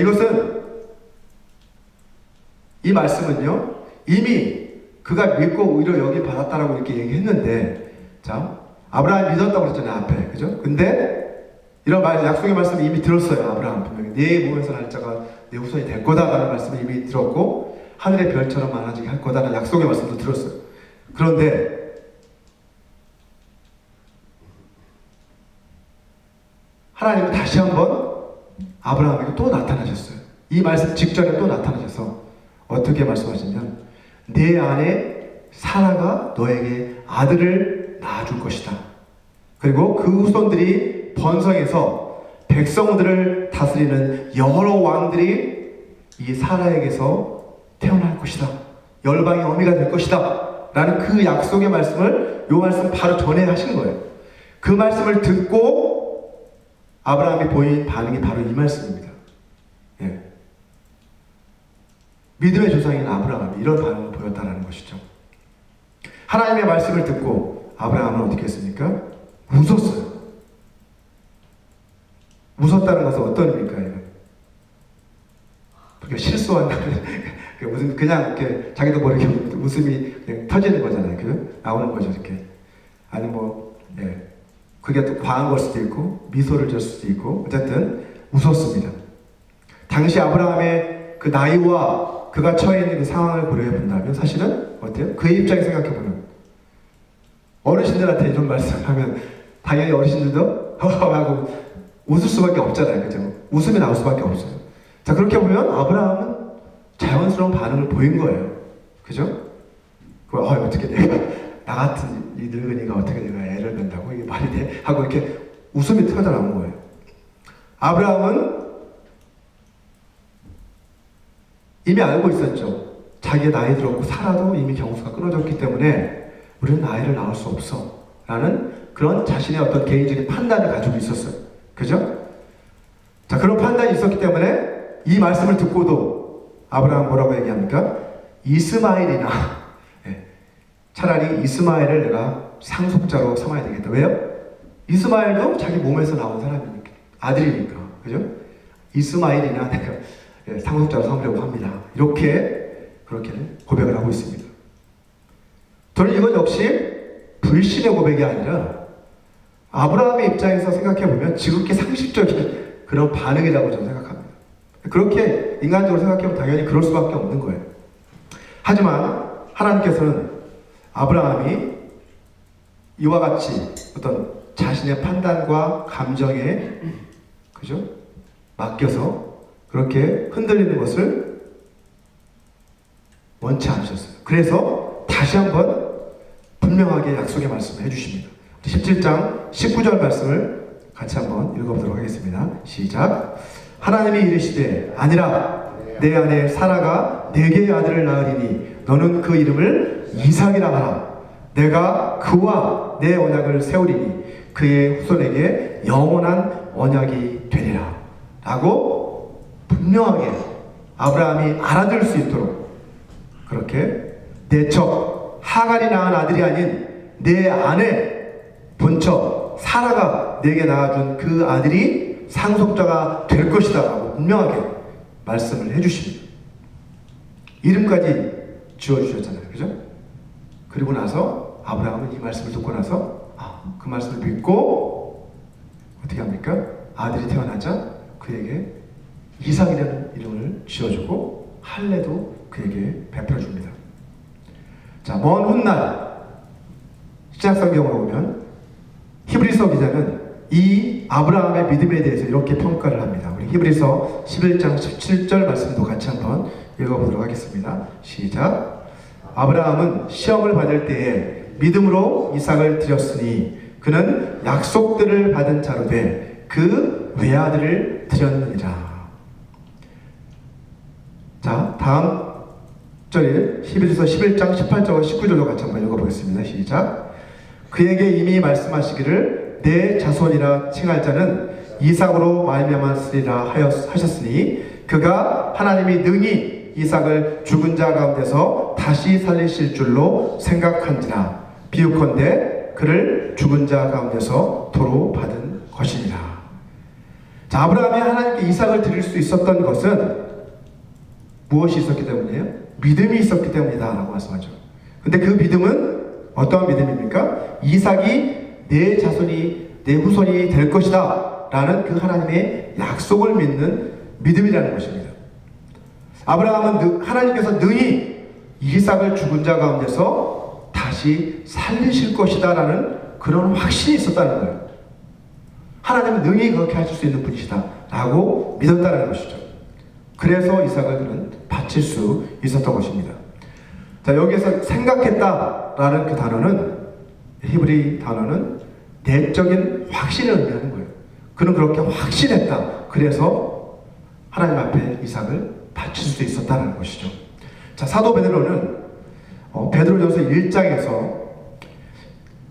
이 말씀은요 이미 그가 믿고 의로 여길 받았다라고 이렇게 얘기했는데, 자, 아브라함이 믿었다고 그랬잖아요 앞에, 그죠? 근데 이런 약속의 말씀을 이미 들었어요. 아브라함 분명히 네 몸에서 날 자가 내 후손이 될 거다라는 말씀을 이미 들었고 하늘의 별처럼 많아지게 할 거다라는 약속의 말씀도 들었어요. 그런데 하나님은 다시 한번 아브라함에게 또 나타나셨어요. 이 말씀 직전에 또 나타나셔서 어떻게 말씀하시냐면 내 아내 사라가 너에게 아들을 낳아줄 것이다. 그리고 그 후손들이 번성해서 백성들을 다스리는 여러 왕들이 이 사라에게서 태어날 것이다. 열방의 어미가 될 것이다. 라는 그 약속의 말씀을 요 말씀 바로 전에 하신 거예요. 그 말씀을 듣고 아브라함이 보인 반응이 바로 이 말씀입니다. 예. 믿음의 조상인 아브라함이 이런 반응을 보였다는 것이죠. 하나님의 말씀을 듣고 아브라함은 어떻게 했습니까? 웃었어요. 웃었다는 것은 어떤 의미일까요? 그러니까 실수한다는 무슨 그냥 이렇게 자기도 모르게 웃음이 그냥 터지는 거잖아요. 그 나오는 거죠, 이렇게. 아니 그게 또 과한 걸 수도 있고 미소를 질 수도 있고 어쨌든 웃었습니다. 당시 아브라함의 그 나이와 그가 처해 있는 그 상황을 고려해 본다면 사실은 어때요? 그의 입장에 생각해 보면 어르신들한테 이런 말씀을 하면 당연히 어르신들도 하고 웃을 수밖에 없잖아요, 그죠? 웃음이 나올 수밖에 없어요. 자, 그렇게 보면 아브라함은 자연스러운 반응을 보인 거예요, 그죠? 어떻게 내가 나 같은 이 늙은이가 어떻게 내가 애를 낳는다고 이게 말이 돼? 하고 이렇게 웃음이 터져나온 거예요. 아브라함은 이미 알고 있었죠. 자기 나이 들었고 사라도 이미 경수가 끊어졌기 때문에 우리는 아이를 낳을 수 없어 라는 그런 자신의 어떤 개인적인 판단을 가지고 있었어요. 그죠? 자, 그런 판단이 있었기 때문에 이 말씀을 듣고도 아브라함 뭐라고 얘기합니까? 이스마엘이나 차라리 이스마엘을 내가 상속자로 삼아야 되겠다. 왜요? 이스마엘도 자기 몸에서 나온 사람이니까, 아들이니까. 그죠? 이스마엘이나 내가 상속자로 삼으려고 합니다. 그렇게 고백을 하고 있습니다. 저는 이건 역시 불신의 고백이 아니라 아브라함의 입장에서 생각해보면 지극히 상식적인 그런 반응이라고 저는 생각합니다. 그렇게 인간적으로 생각해보면 당연히 그럴 수밖에 없는 거예요. 하지만 하나님께서는 아브라함이 이와 같이 어떤 자신의 판단과 감정에 그죠? 맡겨서 그렇게 흔들리는 것을 원치 않으셨어요. 그래서 다시 한번 분명하게 약속의 말씀을 해주십니다. 17장 19절 말씀을 같이 한번 읽어보도록 하겠습니다. 시작. 하나님이 이르시되 아니라 내 아내 사라가 네게 아들을 낳으리니 너는 그 이름을 이삭이라 하라. 내가 그와 내 언약을 세우리니 그의 후손에게 영원한 언약이 되리라 라고 분명하게 아브라함이 알아들을 수 있도록 그렇게 내척 하갈이 낳은 아들이 아닌 내 아내 본처 사라가 내게 낳아준 그 아들이 상속자가 될 것이다 라고 분명하게 말씀을 해주십니다. 이름까지 지어주셨잖아요. 그죠? 그리고 나서 아브라함은 이 말씀을 듣고 나서 그 말씀을 믿고 어떻게 합니까? 아들이 태어나자 그에게 이삭이라는 이름을 지어주고 할례도 그에게 베풀어줍니다. 자, 먼 훗날 신약성경으로 보면 히브리서 기자는 이 아브라함의 믿음에 대해서 이렇게 평가를 합니다. 우리 히브리서 11장 17절 말씀도 같이 한번 읽어보도록 하겠습니다. 시작. 아브라함은 시험을 받을 때에 믿음으로 이삭을 드렸으니 그는 약속들을 받은 자로 돼 그 외아들을 드렸느니라. 자, 다음 절에 히브리서 11장 18절과 19절로 같이 한번 읽어보겠습니다. 시작. 그에게 이미 말씀하시기를 내 자손이라 칭할 자는 이삭으로 말미암았으리라 하셨으니 그가 하나님이 능히 이삭을 죽은 자 가운데서 다시 살리실 줄로 생각한지라. 비유컨대 그를 죽은 자 가운데서 도로 받은 것이니라. 자, 아브라함이 하나님께 이삭을 드릴 수 있었던 것은 무엇이 있었기 때문이에요? 믿음이 있었기 때문이다 라고 말씀하죠. 근데 그 믿음은 어떠한 믿음입니까? 이삭이 내 자손이 내 후손이 될 것이다 라는 그 하나님의 약속을 믿는 믿음이라는 것입니다. 아브라함은 하나님께서 능히 이삭을 죽은 자 가운데서 다시 살리실 것이다 라는 그런 확신이 있었다는 거예요. 하나님은 능히 그렇게 하실 수 있는 분이시다 라고 믿었다는 것이죠. 그래서 이삭을 그는 바칠 수 있었던 것입니다. 자, 여기에서 생각했다라는 그 단어는 히브리 단어는 내적인 확신을 의미하는 거예요. 그는 그렇게 확신했다. 그래서 하나님 앞에 이삭을 바칠 수 있었다는 것이죠. 자, 사도 베드로는 베드로전서 1장에서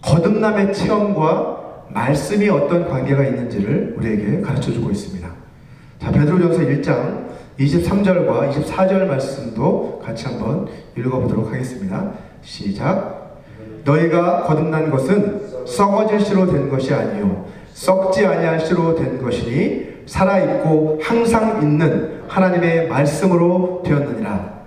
거듭남의 체험과 말씀이 어떤 관계가 있는지를 우리에게 가르쳐주고 있습니다. 자, 베드로전서 1장 23절과 24절 말씀도 같이 한번 읽어보도록 하겠습니다. 시작. 너희가 거듭난 것은 썩어질 씨로 된 것이 아니요 썩지 아니할 씨로 된 것이니 살아있고 항상 있는 하나님의 말씀으로 되었느니라.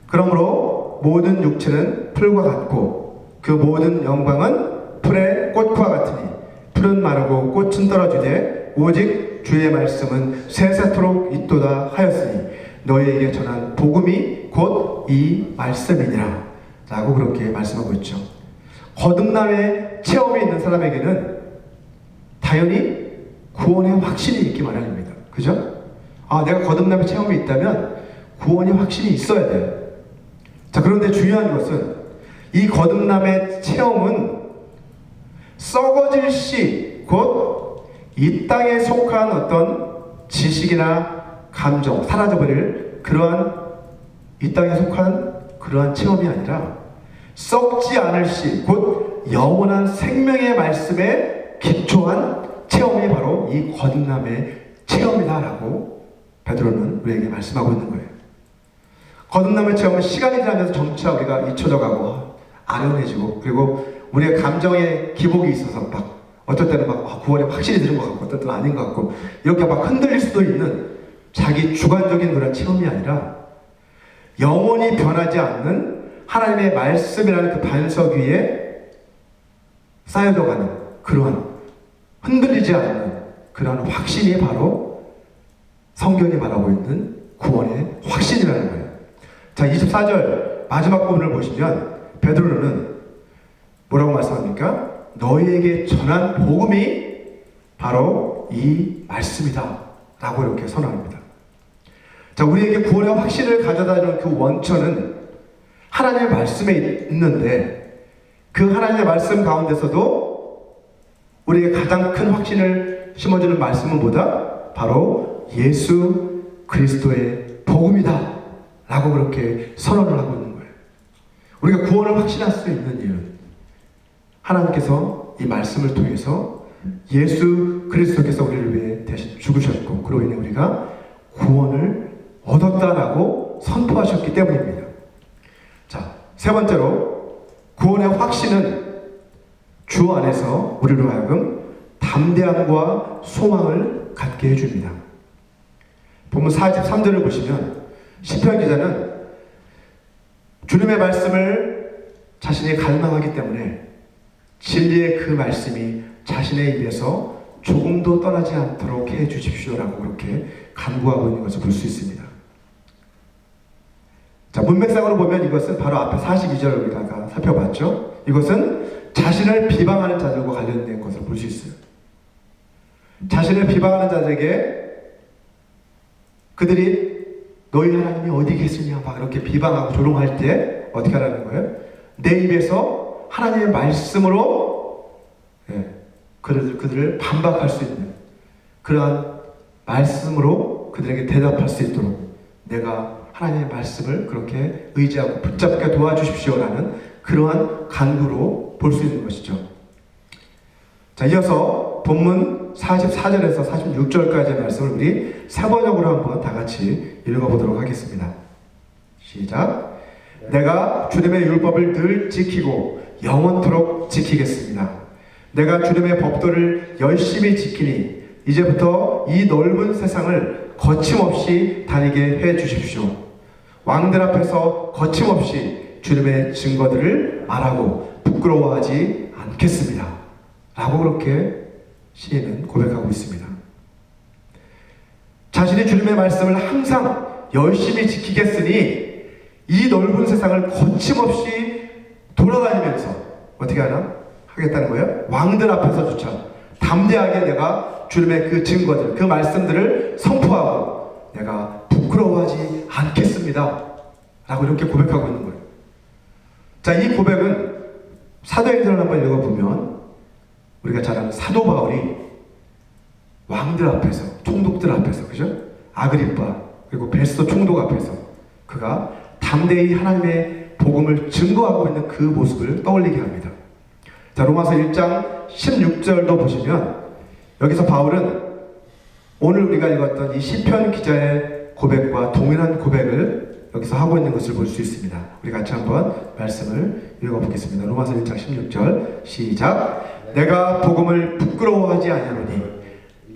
그러므로 모든 육체는 풀과 같고 그 모든 영광은 풀의 꽃과 같으니 풀은 마르고 꽃은 떨어지되 오직 주의 말씀은 세세토록 있도다 하였으니 너희에게 전한 복음이 곧 이 말씀이니라 라고 그렇게 말씀하고 있죠. 거듭남의 체험이 있는 사람에게는 당연히 구원의 확신이 있기 마련입니다. 그죠? 내가 거듭남의 체험이 있다면 구원의 확신이 있어야 돼요. 자, 그런데 중요한 것은 이 거듭남의 체험은 썩어질 씨, 곧 이 땅에 속한 어떤 지식이나 감정, 사라져버릴 그러한 이 땅에 속한 그러한 체험이 아니라 썩지 않을 시, 곧 영원한 생명의 말씀에 기초한 체험이 바로 이 거듭남의 체험이다라고 베드로는 우리에게 말씀하고 있는 거예요. 거듭남의 체험은 시간이 지나면서 점차 우리가 잊혀져가고 아련해지고, 그리고 우리의 감정의 기복이 있어서 막 어떨 때는 막 구원이 확실히 들은 것 같고 어떨 때는 아닌 것 같고 이렇게 막 흔들릴 수도 있는 자기 주관적인 그런 체험이 아니라 영원히 변하지 않는 하나님의 말씀이라는 그 반석 위에 쌓여져가는 그러한 흔들리지 않는 그러한 확신이 바로 성경이 말하고 있는 구원의 확신이라는 거예요. 자, 24절 마지막 부분을 보시면 베드로는 뭐라고 말씀합니까? 너희에게 전한 복음이 바로 이 말씀이다 라고 이렇게 선언합니다. 자, 우리에게 구원의 확신을 가져다주는 그 원천은 하나님의 말씀에 있는데, 그 하나님의 말씀 가운데서도 우리에게 가장 큰 확신을 심어주는 말씀은 뭐다? 바로 예수 그리스도의 복음이다 라고 그렇게 선언을 하고 있는 거예요. 우리가 구원을 확신할 수 있는 이유는 하나님께서 이 말씀을 통해서 예수 그리스도께서 우리를 위해 대신 죽으셨고, 그로 인해 우리가 구원을 얻었다라고 선포하셨기 때문입니다. 자, 세 번째로 구원의 확신은 주 안에서 우리로 하여금 담대함과 소망을 갖게 해줍니다. 본문 43절을 보시면 시편 기자는 주님의 말씀을 자신이 갈망하기 때문에 진리의 그 말씀이 자신의 입에서 조금도 떠나지 않도록 해 주십시오라고 그렇게 간구하고 있는 것을 볼 수 있습니다. 자, 문맥상으로 보면 이것은 바로 앞에 42절 우리가 아까 살펴봤죠. 이것은 자신을 비방하는 자들과 관련된 것을 볼 수 있어요. 자신을 비방하는 자들에게 그들이 너희 하나님이 어디 계시냐 막 이렇게 비방하고 조롱할 때 어떻게 하라는 거예요? 내 입에서 하나님의 말씀으로 그들을 반박할 수 있는 그러한 말씀으로 그들에게 대답할 수 있도록 내가 하나님의 말씀을 그렇게 의지하고 붙잡게 도와주십시오라는 그러한 간구로 볼 수 있는 것이죠. 자, 이어서 본문 44절에서 46절까지의 말씀을 우리 세번역으로 한번 다 같이 읽어보도록 하겠습니다. 시작. 내가 주님의 율법을 늘 지키고 영원토록 지키겠습니다. 내가 주님의 법도를 열심히 지키니 이제부터 이 넓은 세상을 거침없이 다니게 해 주십시오. 왕들 앞에서 거침없이 주님의 증거들을 말하고 부끄러워하지 않겠습니다 라고 그렇게 시인은 고백하고 있습니다. 자신이 주님의 말씀을 항상 열심히 지키겠으니 이 넓은 세상을 거침없이 돌아다니면서 어떻게 하겠다는 거예요? 왕들 앞에서조차 담대하게 내가 주님의 그 증거들, 그 말씀들을 선포하고 내가 부끄러워하지 않겠습니다 라고 이렇게 고백하고 있는 거예요. 자, 이 고백은 사도행전을 한번 읽어보면 우리가 잘 아는 사도 바울이 왕들 앞에서, 총독들 앞에서, 그죠? 아그리빠 그리고 베스도 총독 앞에서 그가 담대히 하나님의 복음을 증거하고 있는 그 모습을 떠올리게 합니다. 자, 로마서 1장 16절도 보시면 여기서 바울은 오늘 우리가 읽었던 이 시편 기자의 고백과 동일한 고백을 여기서 하고 있는 것을 볼 수 있습니다. 우리 같이 한번 말씀을 읽어보겠습니다. 로마서 1장 16절 시작. 내가 복음을 부끄러워하지 아니하노니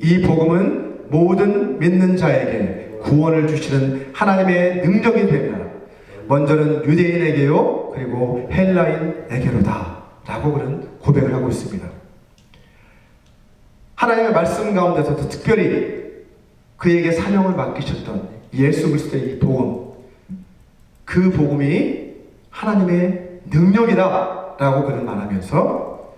이 복음은 모든 믿는 자에게 구원을 주시는 하나님의 능력이 됩니다. 먼저는 유대인에게요 그리고 헬라인에게로다 라고 그런 고백을 하고 있습니다. 하나님의 말씀 가운데서도 특별히 그에게 사명을 맡기셨던 예수 그리스도의 이 복음, 그 복음이 하나님의 능력이다 라고 그는 말하면서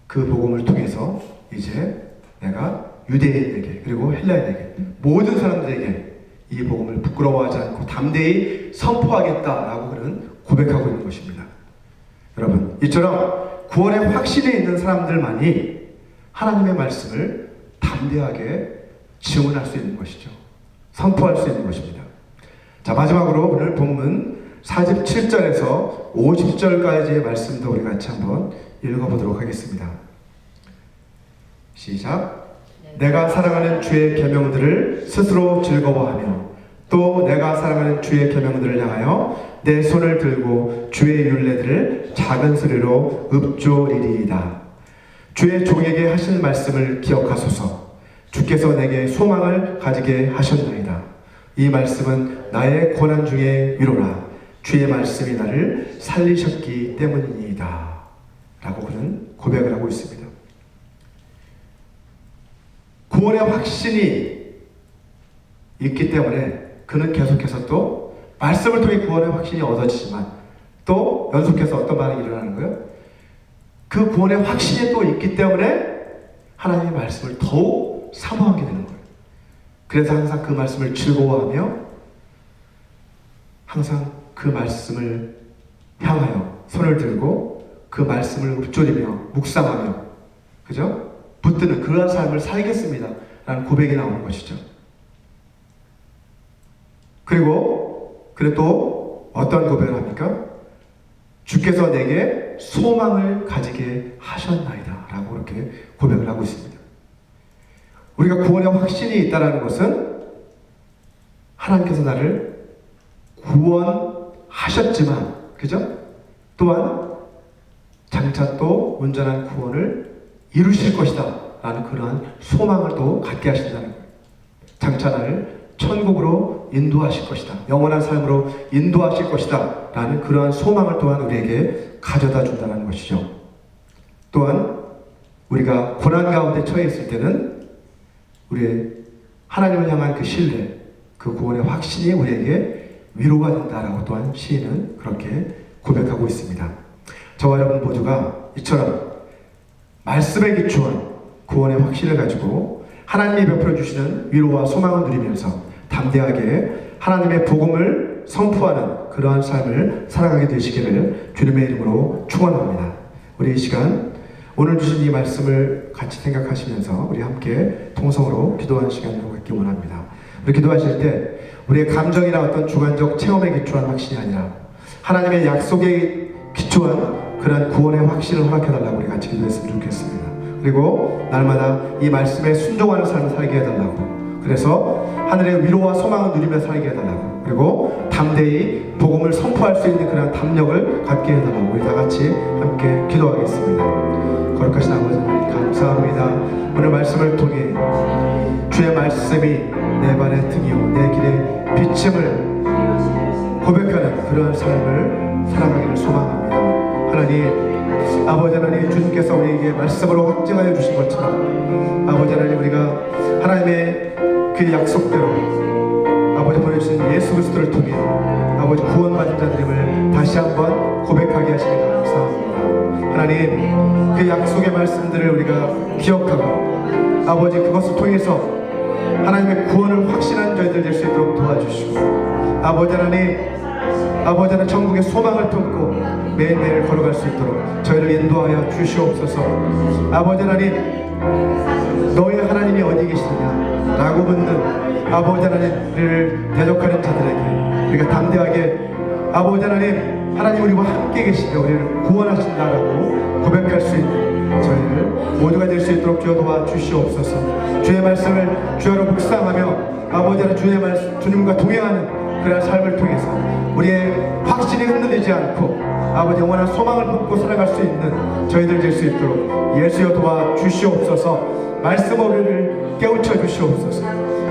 그 복음을 통해서 이제 내가 유대인에게 그리고 헬라인에게 모든 사람들에게 이 복음을 부끄러워하지 않고 담대히 선포하겠다라고 그는 고백하고 있는 것입니다. 여러분, 이처럼 구원의 확신이 있는 사람들만이 하나님의 말씀을 담대하게 증언할 수 있는 것이죠. 선포할 수 있는 것입니다. 자, 마지막으로 오늘 본문 47절에서 50절까지의 말씀도 우리 같이 한번 읽어보도록 하겠습니다. 시작. 내가 사랑하는 주의 계명들을 스스로 즐거워하며 또 내가 사랑하는 주의 계명들을 향하여 내 손을 들고 주의 율례들을 작은 소리로 읊조리리이다. 주의 종에게 하신 말씀을 기억하소서. 주께서 내게 소망을 가지게 하셨나이다. 이 말씀은 나의 고난 중에 위로라. 주의 말씀이 나를 살리셨기 때문이니이다. 라고 그는 고백을 하고 있습니다. 구원의 확신이 있기 때문에 그는 계속해서 또 말씀을 통해 구원의 확신이 얻어지지만 또 연속해서 어떤 반응이 일어나는 거예요? 그 구원의 확신이 또 있기 때문에 하나님의 말씀을 더욱 사모하게 되는 거예요. 그래서 항상 그 말씀을 즐거워하며 항상 그 말씀을 향하여 손을 들고 그 말씀을 읊조리며 묵상하며 그죠? 붙드는 그러한 삶을 살겠습니다 라는 고백이 나오는 것이죠. 그리고 또 어떤 고백을 합니까? 주께서 내게 소망을 가지게 하셨나이다 라고 그렇게 고백을 하고 있습니다. 우리가 구원의 확신이 있다는 것은 하나님께서 나를 구원하셨지만 그죠? 또한 장차 또 온전한 구원을 이루실 것이다 라는 그러한 소망을 또 갖게 하신다는 거예요. 장차 나를 천국으로 인도하실 것이다. 영원한 삶으로 인도하실 것이다 라는 그러한 소망을 또한 우리에게 가져다 준다는 것이죠. 또한 우리가 고난 가운데 처해 있을 때는 우리의 하나님을 향한 그 신뢰, 그 구원의 확신이 우리에게 위로가 된다라고 또한 시인은 그렇게 고백하고 있습니다. 저와 여러분 모두가 이처럼 말씀에 기초한 구원의 확신을 가지고 하나님이 베풀어 주시는 위로와 소망을 누리면서 담대하게 하나님의 복음을 선포하는 그러한 삶을 살아가게 되시기를 주님의 이름으로 축원합니다. 우리 이 시간 오늘 주신 이 말씀을 같이 생각하시면서 우리 함께 통성으로 기도하는 시간으로 갖기 원합니다. 우리 기도하실 때 우리의 감정이나 어떤 주관적 체험에 기초한 확신이 아니라 하나님의 약속에 기초한 그런 구원의 확신을 허락해달라고 우리 같이 기도했으면 좋겠습니다. 그리고 날마다 이 말씀에 순종하는 삶을 살게 해달라고, 그래서 하늘의 위로와 소망을 누리며 살게 해달라고, 그리고 담대히 복음을 선포할 수 있는 그런 담력을 갖게 해달라고 우리 다 같이 함께 기도하겠습니다. 거룩하신 아버지 하나님 감사합니다. 오늘 말씀을 통해 주의 말씀이 내 발의 등이요 내 길의 비침을 고백하는 그러한 삶을 살아가기를 소망합니다. 하나님, 아버지 하나님, 주님께서 우리에게 말씀으로 확증하여 주신 것처럼 아버지 하나님, 우리가 하나님의 그 약속대로 아버지 보내주신 예수 그리스도를 통해 아버지 구원받은 자들임을 다시 한번 고백하게 하시니 감사합니다. 하나님, 그 약속의 말씀들을 우리가 기억하고 아버지 그것을 통해서 하나님의 구원을 확신한 저희들 될 수 있도록 도와주시고, 아버지 하나님 천국의 소망을 품고 매일매일 걸어갈 수 있도록 저희를 인도하여 주시옵소서. 아버지 하나님, 너희 하나님이 어디 계시느냐 라고 묻는 아버지 하나님을 대적하는 자들에게 우리가 담대하게 아버지 하나님 우리와 함께 계시며 우리를 구원하신다라고 고백할 수 있는 저희를 모두가 될 수 있도록 주여 도와주시옵소서. 주의 말씀을 주여로 묵상하며 아버지 하나님 주님과 동행하는 그런 삶을 통해서 우리의 확신이 흔들리지 않고 아버지 영원한 소망을 품고 살아갈 수 있는 저희들 될 수 있도록 예수여 도와주시옵소서. 말씀으로 우리를 깨우쳐 주시옵소서.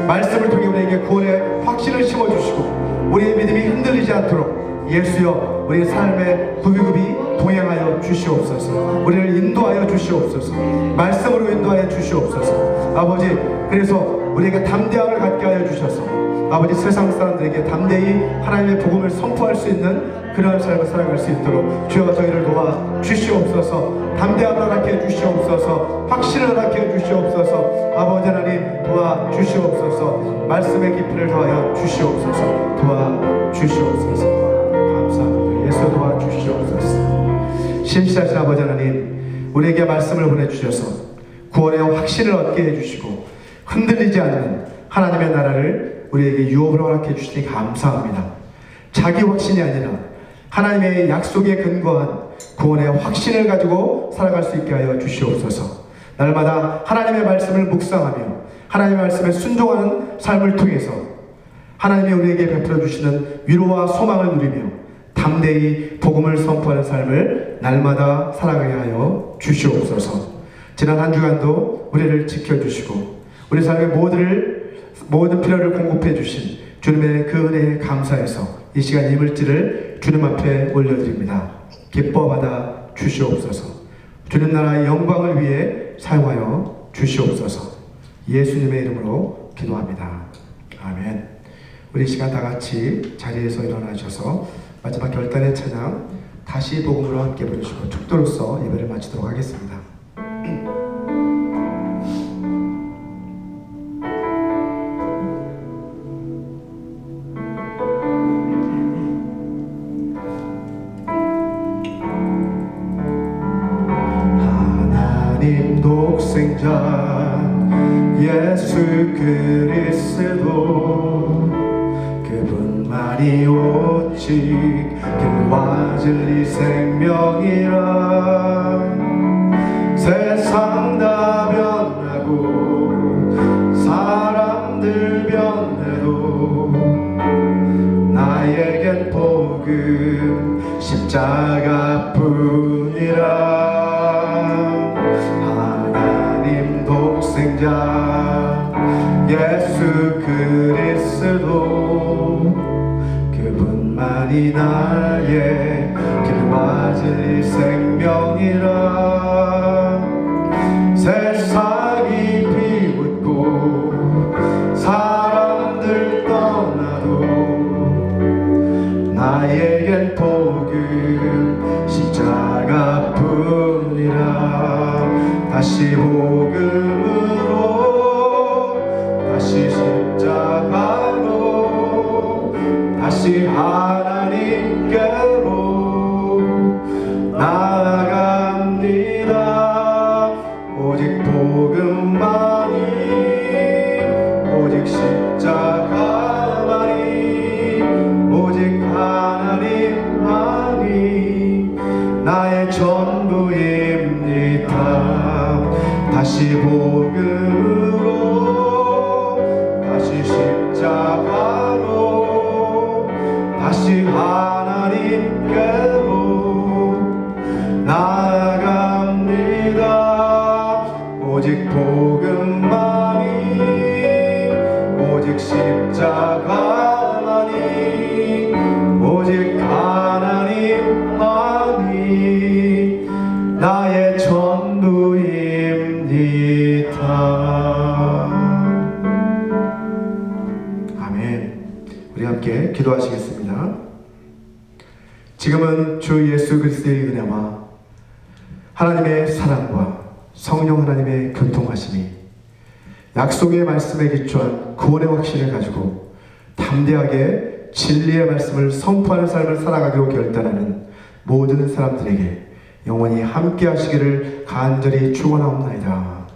말씀을 통해 우리에게 구원의 확신을 심어주시고 우리의 믿음이 흔들리지 않도록 예수여 우리의 삶의 구비구비 동행하여 주시옵소서. 우리를 인도하여 주시옵소서. 말씀으로 인도하여 주시옵소서. 아버지, 그래서 우리에게 담대함을 갖게 하여 주셔서 아버지 세상 사람들에게 담대히 하나님의 복음을 선포할 수 있는 그런 삶을 살아갈 수 있도록 주여 저희를 도와 주시옵소서. 담대함을 갖게 해 주시옵소서. 확신을 갖게 해 주시옵소서. 아버지 하나님 도와 주시옵소서. 말씀의 깊이를 더하여 주시옵소서. 도와 주시옵소서. 감사합니다. 예수 도와 주시옵소서. 신실하신 아버지 하나님, 우리에게 말씀을 보내주셔서 구원의 확신을 얻게 해주시고 흔들리지 않는 하나님의 나라를 우리에게 유업으로 허락해 주시니 감사합니다. 자기 확신이 아니라 하나님의 약속에 근거한 구원의 확신을 가지고 살아갈 수 있게 하여 주시옵소서. 날마다 하나님의 말씀을 묵상하며 하나님의 말씀에 순종하는 삶을 통해서 하나님이 우리에게 베풀어 주시는 위로와 소망을 누리며 담대히 복음을 선포하는 삶을 날마다 살아가게 하여 주시옵소서. 지난 한 주간도 우리를 지켜주시고 우리 삶의 모든 필요를 공급해 주신 주님의 그 은혜에 감사해서 이 시간 이물질을 주님 앞에 올려드립니다. 기뻐 받아 주시옵소서. 주님 나라의 영광을 위해 사용하여 주시옵소서. 예수님의 이름으로 기도합니다. 아멘. 우리 이 시간 다 같이 자리에서 일어나셔서 마지막 결단의 찬양 다시 복음으로 함께 부르시고 축도로서 예배를 마치도록 하겠습니다. 하나님 독생자 예수 그리스도 그분만이 오직 길과 진리 생명이라. 세상 다 변하고 사람들 변해도 나에겐 복음 십자가뿐이라. 하나님 독생자 예수 그리스도 그분만이 나의 길과 진리 생명이라. 세상이 비웃고 사람들 떠나도 나에겐 복음 십자가뿐이라. 다시 복음으로 다시 십자가로 다시 하나님께로 나아갑니다. 오직 복음만이 오직 십자가만이 오직 하나님만이 나의 전부입니다. 다시 복음으로 다시 십자가로 다시 하나님께로 나아갑니다. 오직 복음만이 오직 십자가만이 오직 하나님만이 나의 전부입니다. 아멘. 우리 함께 기도하시겠습니다. 지금은 주 예수 그리스도의 은혜와 하나님의 사랑과 성령 하나님의 교통하심이 약속의 말씀에 기초한 구원의 확신을 가지고 담대하게 진리의 말씀을 선포하는 삶을 살아가기로 결단하는 모든 사람들에게 영원히 함께 하시기를 간절히 축원하옵나이다.